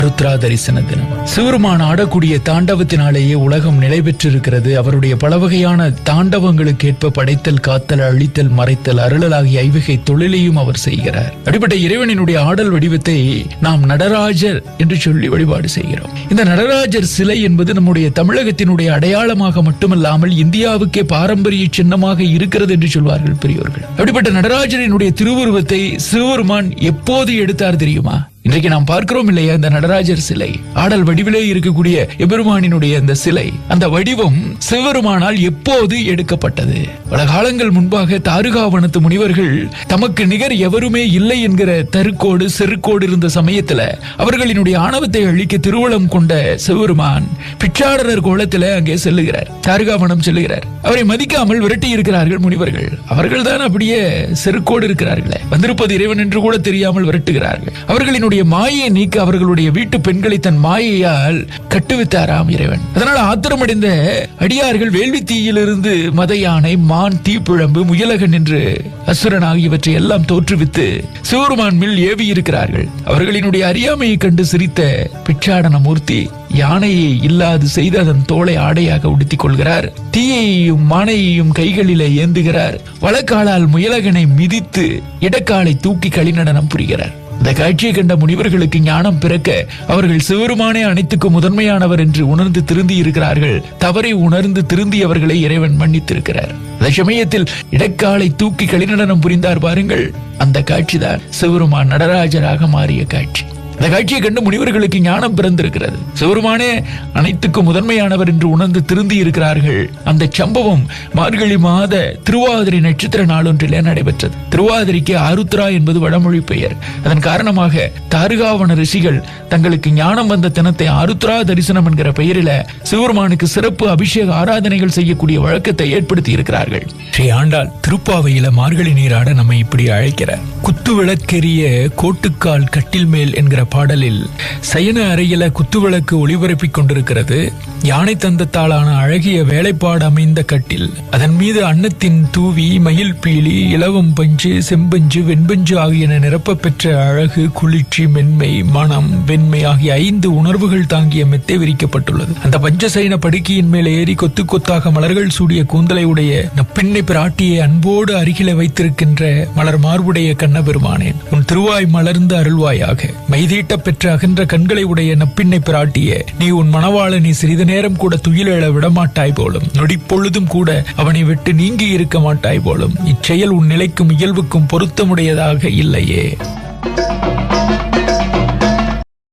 ருத்ரா தரிசன தினம். சிவருமான் ஆடக்கூடிய தாண்டவத்தினாலேயே உலகம் நிலை பெற்றிருக்கிறது. அவருடைய பலவகையான தாண்டவங்களுக்கு ஏற்ப படைத்தல், காத்தல், அழித்தல், மறைத்தல், அருளல் ஆகிய ஐவகை தொழிலையும் அவர் செய்கிறார். அப்படிப்பட்ட இறைவனினுடைய ஆடல் வடிவத்தை நாம் நடராஜர் என்று சொல்லி வழிபாடு செய்கிறோம். இந்த நடராஜர் சிலை என்பது நம்முடைய தமிழகத்தினுடைய அடையாளமாக மட்டுமல்லாமல் இந்தியாவுக்கே பாரம்பரிய சின்னமாக இருக்கிறது என்று சொல்வார்கள் பெரியோர்கள். அப்படிப்பட்ட நடராஜரினுடைய திருவுருவத்தை சிவபெருமான் எப்போது எடுத்தார் தெரியுமா? இன்றைக்கு நாம் பார்க்கிறோம் இல்லையா, இந்த நடராஜர் சிலை ஆடல் வடிவிலே இருக்கக்கூடிய எபெருமானினுடைய அந்த சிலை, அந்த வடிவம் சிவபெருமானால் எப்போது எடுக்கப்பட்டது? பல காலங்கள் முன்பாக தாருகாவனத்து முனிவர்கள் தமக்கு நிகர் எவருமே இல்லை என்கிற தருக்கோடு செருக்கோடு இருந்த சமயத்துல அவர்களினுடைய ஆணவத்தை அழிக்க திருவுளம் கொண்ட சிவபெருமான் பிச்சாடரர் கோலத்துல அங்கே செல்லுகிறார், தாருகாவனம் செல்லுகிறார். அவரை மதிக்காமல் விரட்டி இருக்கிறார்கள் முனிவர்கள். அவர்கள் தான் அப்படியே செருக்கோடு இருக்கிறார்களே, வந்திருப்பது இறைவன் என்று கூட தெரியாமல் விரட்டுகிறார்கள். அவர்களினுடைய மாயை நீக்க அவர்களுடைய வீட்டு பெண்களை தன் மாயையால் கட்டுவித்தாராம் இறைவன். அதனால் ஆத்திரமடைந்த அடியார்கள் வேள்வி தீயிலிருந்து மத யானை, மான், தீப்பிழம்பு, முயலகன் என்று அசுரன் ஆகியவற்றை எல்லாம் தோற்றுவித்து சிவபெருமான் மேல் ஏவி இருக்கிறார்கள். அவர்களினுடைய அறியாமையை கண்டு சிரித்த பிச்சாடன மூர்த்தி யானையை இல்லாது செய்து அதன் தோலை ஆடையாக உடுத்திக் கொள்கிறார். தீயையும் மானையையும் கைகளில ஏந்துகிறார். வலக்காலால் முயலகனை மிதித்து இடக்காலை தூக்கி களிநடனம் புரிகிறார். இந்த காட்சியை கண்ட முனிவர்களுக்கு ஞானம் பிறக்க அவர்கள் சிவருமானே அனைத்துக்கும் முதன்மையானவர் என்று உணர்ந்து திருந்தி இருக்கிறார்கள். தவறை உணர்ந்து திருந்தியவர்களை இறைவன் மன்னித்திருக்கிறார். அந்த சமயத்தில் இடக்காலை தூக்கி களிநடனம் புரிந்தார் பாருங்கள். அந்த காட்சிதான் சிவருமான் நடராஜராக மாறிய காட்சி. அந்த காட்சியை கண்டு முனிவர்களுக்கு ஞானம் பிறந்திருக்கிறது. சிவருமானே அனைத்துக்கும் முதன்மையானவர் என்று உணர்ந்து திருந்தி இருக்கிறார்கள். அந்த சம்பவம் மார்கழி மாத திருவாதிரை நட்சத்திர நாளொன்றிலே நடைபெற்றது. திருவாதிரைக்கு ஆருத்ரா என்பது வடமொழி பெயர். அதன் காரணமாக தாருகாவன ரிஷிகள் தங்களுக்கு ஞானம் வந்த தினத்தை ஆருத்ரா தரிசனம் என்கிற பெயரில சிவருமானுக்கு சிறப்பு அபிஷேக ஆராதனைகள் செய்யக்கூடிய வழக்கத்தை ஏற்படுத்தி இருக்கிறார்கள். ஸ்ரீ ஆண்டாள் திருப்பாவையில மார்கழி நீராட நம்மை இப்படி அழைக்கிறார். குத்து விளக்கெரிய கோட்டுக்கால் கட்டில் மேல் என்கிற பாடலில் சயன அறையில குத்துவிளக்கு ஒளிபரப்பிக் கொண்டிருக்கிறது. யானை தந்தத்தாலான அழகிய வேலைப்பாடு அமைந்த கட்டில், அதன் மீது அன்னத்தின் தூவி, மயில் பீலி, இலவம் பஞ்சு, செம்பஞ்சு, வெண்பஞ்சு ஆகியன நிரப்ப பெற்ற அழகு, குளிர்ச்சி, மென்மை, மனம், வெண்மை ஆகிய 5 உணர்வுகள் தாங்கிய மெத்தை விரிக்கப்பட்டுள்ளது. அந்த பஞ்சசயன படுக்கையின் மேல் ஏறி கொத்து கொத்தாக மலர்கள் சூடிய கூந்தலை உடைய நப்பிண்ணை பிராட்டியை அன்போடு அருகில வைத்திருக்கின்ற மலர் மார்புடைய கண்ணபெருமானேன், உன் திருவாய் மலர்ந்து அருள்வாயாக. மைதீட்ட பெற்ற அகன்ற கண்களை உடைய நப்பிண்ணை பிராட்டியே, நீ உன் மணவாளனை சிறிது நேரம் கூட துயிலெழ விடமாட்டாய் போலும், நொடிப்பொழுதும் கூட அவனை விட்டு நீங்கி இருக்க மாட்டாய் போலும். இச்செயல் உன் நிலைக்கும் இயல்புக்கும் பொருத்தமுடையதாக இல்லையே.